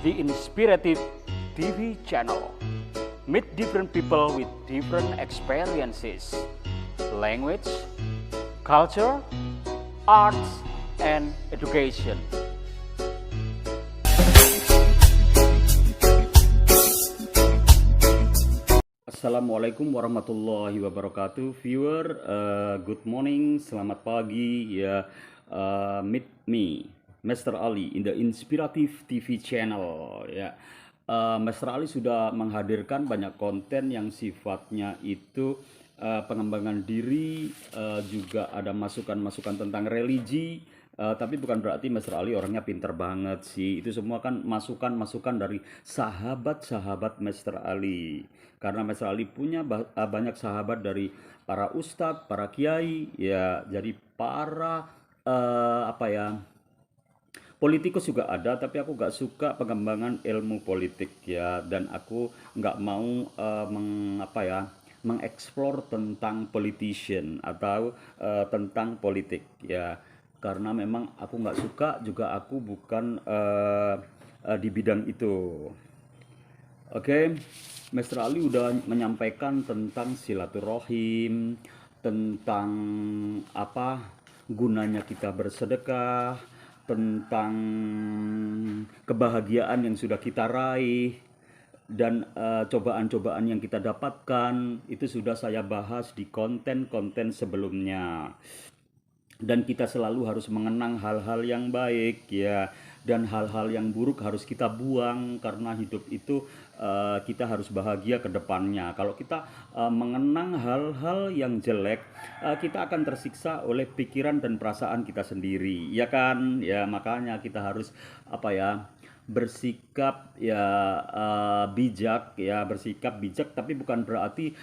The Inspirative TV channel. Meet different people with different experiences, language, culture, arts, and education. Assalamualaikum warahmatullahi wabarakatuh. Viewer, good morning, selamat pagi ya. Meet me, Mr. Ali, in the Inspirative TV channel ya. Mr. Ali sudah menghadirkan banyak konten yang sifatnya itu pengembangan diri, juga ada masukan-masukan tentang religi. Tapi bukan berarti Mr. Ali orangnya pinter banget sih. Itu semua kan masukan-masukan dari sahabat-sahabat Mr. Ali. Karena Mr. Ali punya banyak sahabat dari para ustadz, para kiai, ya. Jadi para politikus juga ada, tapi aku nggak suka pengembangan ilmu politik ya. Dan aku nggak mau mengeksplor tentang politician atau tentang politik ya, karena memang aku nggak suka, juga aku bukan di bidang itu. Oke, Mr. Ali udah menyampaikan tentang silaturahim, tentang apa gunanya kita bersedekah, tentang kebahagiaan yang sudah kita raih, dan cobaan-cobaan yang kita dapatkan. Itu sudah saya bahas di konten-konten sebelumnya. Dan kita selalu harus mengenang hal-hal yang baik ya, dan hal-hal yang buruk harus kita buang, karena hidup itu kita harus bahagia ke depannya. Kalau kita mengenang hal-hal yang jelek, kita akan tersiksa oleh pikiran dan perasaan kita sendiri ya kan ya. Makanya kita harus bersikap bijak ya, bersikap bijak, tapi bukan berarti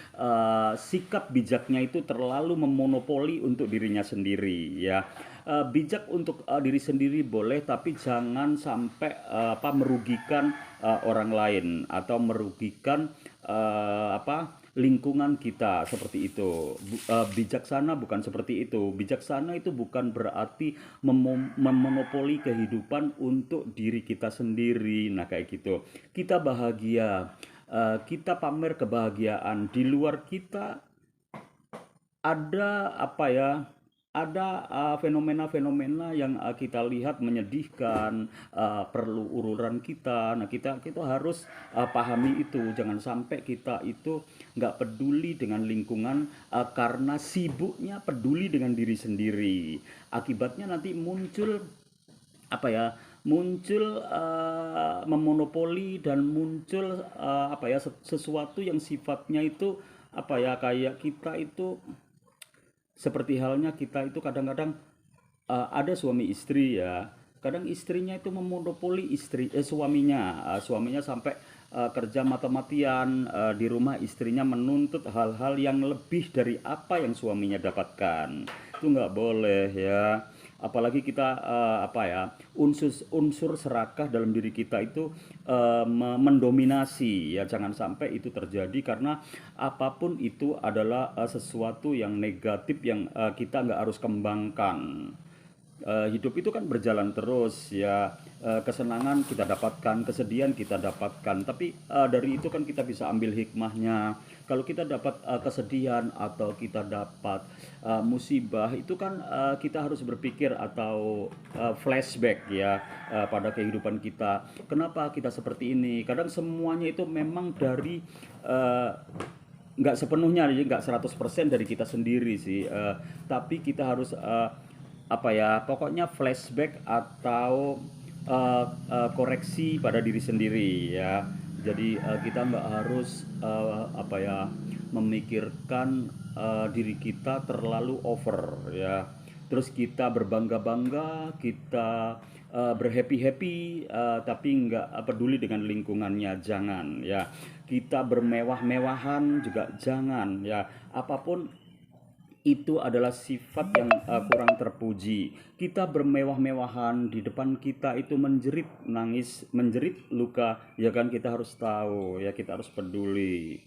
sikap bijaknya itu terlalu memonopoli untuk dirinya sendiri ya. Bijak untuk diri sendiri boleh, tapi jangan sampai merugikan orang lain atau merugikan lingkungan kita, seperti itu. Bijaksana bukan seperti itu. Bijaksana itu bukan berarti memonopoli kehidupan untuk diri kita sendiri. Nah, kayak gitu. Kita bahagia, kita pamer kebahagiaan. Di luar kita ada fenomena-fenomena yang kita lihat menyedihkan, perlu ururan kita. Nah, kita harus pahami itu. Jangan sampai kita itu nggak peduli dengan lingkungan karena sibuknya peduli dengan diri sendiri. Akibatnya nanti muncul memonopoli, dan muncul sesuatu yang sifatnya itu kayak kita itu, seperti halnya kita itu kadang-kadang ada suami istri ya. Kadang istrinya itu memonopoli suaminya sampai kerja mati-matian di rumah. Istrinya menuntut hal-hal yang lebih dari apa yang suaminya dapatkan. Itu nggak boleh ya. Apalagi kita unsur serakah dalam diri kita itu mendominasi ya. Jangan sampai itu terjadi, karena apapun itu adalah sesuatu yang negatif yang kita nggak harus kembangkan. Hidup itu kan berjalan terus ya. Kesenangan kita dapatkan, kesedihan kita dapatkan, tapi dari itu kan kita bisa ambil hikmahnya. Kalau kita dapat kesedihan atau kita dapat musibah, itu kan kita harus berpikir atau flashback ya pada kehidupan kita. Kenapa kita seperti ini? Kadang semuanya itu memang dari nggak sepenuhnya, nggak 100% dari kita sendiri sih. Tapi kita harus pokoknya flashback atau koreksi pada diri sendiri ya. Jadi kita nggak harus memikirkan diri kita terlalu over ya. Terus kita berbangga-bangga, kita berhappy-happy, tapi nggak peduli dengan lingkungannya. Jangan ya. Kita bermewah-mewahan juga jangan ya. Apapun itu adalah sifat yang kurang terpuji. Kita bermewah-mewahan, di depan kita itu menjerit, nangis, menjerit luka, ya kan. Kita harus tahu ya, kita harus peduli.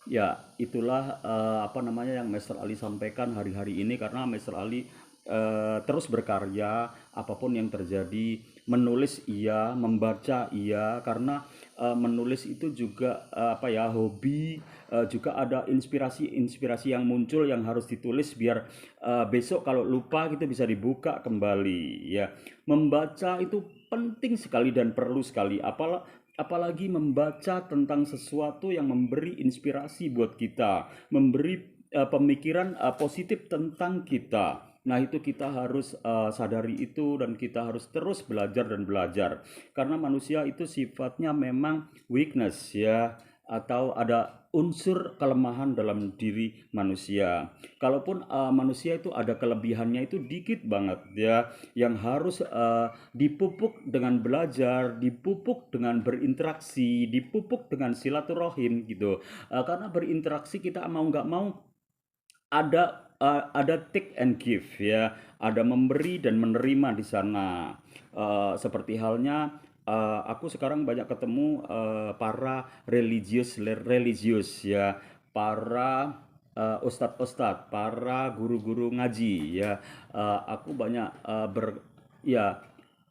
Ya, itulah yang Mr. Ali sampaikan hari-hari ini, karena Mr. Ali terus berkarya apapun yang terjadi, menulis iya, membaca iya, karena menulis itu juga apa ya, hobi, juga ada inspirasi-inspirasi yang muncul yang harus ditulis biar besok kalau lupa kita bisa dibuka kembali ya. Membaca itu penting sekali dan perlu sekali, apalagi membaca tentang sesuatu yang memberi inspirasi buat kita, memberi pemikiran positif tentang kita. Nah, itu kita harus sadari itu dan kita harus terus belajar dan belajar. Karena manusia itu sifatnya memang weakness ya, atau ada unsur kelemahan dalam diri manusia. Kalaupun manusia itu ada kelebihannya itu dikit banget ya, yang harus dipupuk dengan belajar, dipupuk dengan berinteraksi, dipupuk dengan silaturahim gitu. Karena berinteraksi kita mau nggak mau ada take and give ya, ada memberi dan menerima di sana. Seperti halnya aku sekarang banyak ketemu para religius ya, para ustadz-ustadz, para guru-guru ngaji ya. Aku banyak ya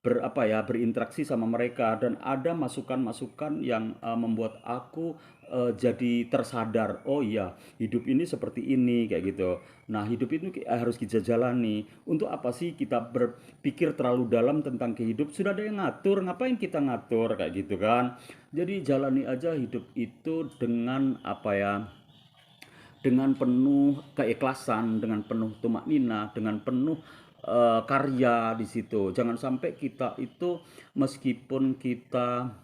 berapa ya, berinteraksi sama mereka dan ada masukan-masukan yang membuat aku jadi tersadar, oh iya hidup ini seperti ini kayak gitu. Nah, hidup itu harus kita jalani. Untuk apa sih kita berpikir terlalu dalam tentang kehidupan? Sudah ada yang ngatur, ngapain kita ngatur kayak gitu kan? Jadi jalani aja hidup itu dengan apa ya, dengan penuh keikhlasan, dengan penuh tumak nina, dengan penuh karya di situ. Jangan sampai kita itu meskipun kita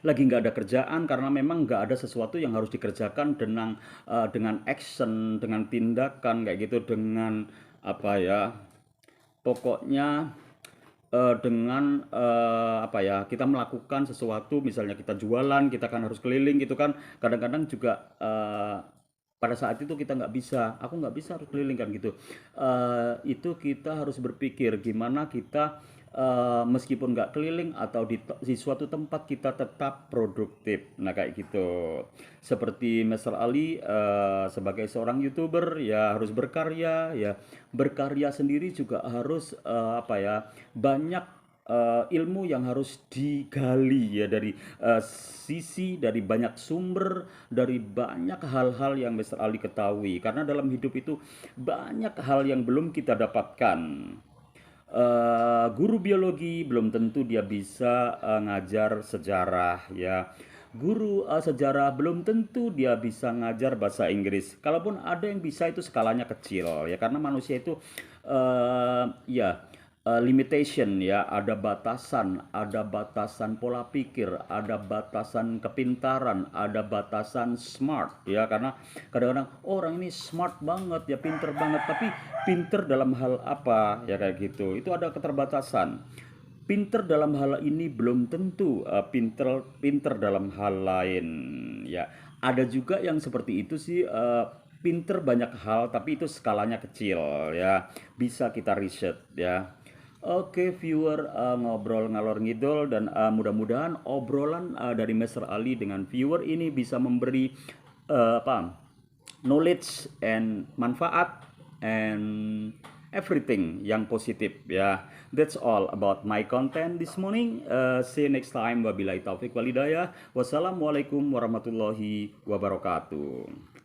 lagi nggak ada kerjaan karena memang nggak ada sesuatu yang harus dikerjakan dengan action, dengan tindakan kayak gitu, dengan apa ya, pokoknya dengan apa ya, kita melakukan sesuatu, misalnya kita jualan, kita kan harus keliling gitu kan, kadang-kadang juga pada saat itu kita nggak bisa, aku nggak bisa harus keliling kan gitu. Itu kita harus berpikir gimana kita meskipun nggak keliling atau di suatu tempat kita tetap produktif. Nah kayak gitu. Seperti Mr. Ali sebagai seorang YouTuber ya harus berkarya ya. Berkarya sendiri juga harus apa ya, banyak ilmu yang harus digali ya, dari sisi, dari banyak sumber, dari banyak hal-hal yang Mr. Ali ketahui. Karena dalam hidup itu banyak hal yang belum kita dapatkan. Guru biologi belum tentu dia bisa ngajar sejarah ya. Guru sejarah belum tentu dia bisa ngajar bahasa Inggris. Kalaupun ada yang bisa itu skalanya kecil ya, karena manusia itu ya limitation ya, ada batasan pola pikir, ada batasan kepintaran, ada batasan smart ya, karena kadang-kadang orang ini smart banget ya, pinter banget, tapi pinter dalam hal apa ya kayak gitu. Itu ada keterbatasan. Pinter dalam hal ini belum tentu pinter dalam hal lain ya. Ada juga yang seperti itu sih, pinter banyak hal tapi itu skalanya kecil ya. Bisa kita riset ya. Oke viewer, ngobrol ngalor ngidul dan mudah-mudahan obrolan dari Mr. Ali dengan viewer ini bisa memberi apa, knowledge and manfaat and everything yang positif ya. That's all about my content this morning. See you next time. Wabillahi taufik walhidayah. Wassalamualaikum warahmatullahi wabarakatuh.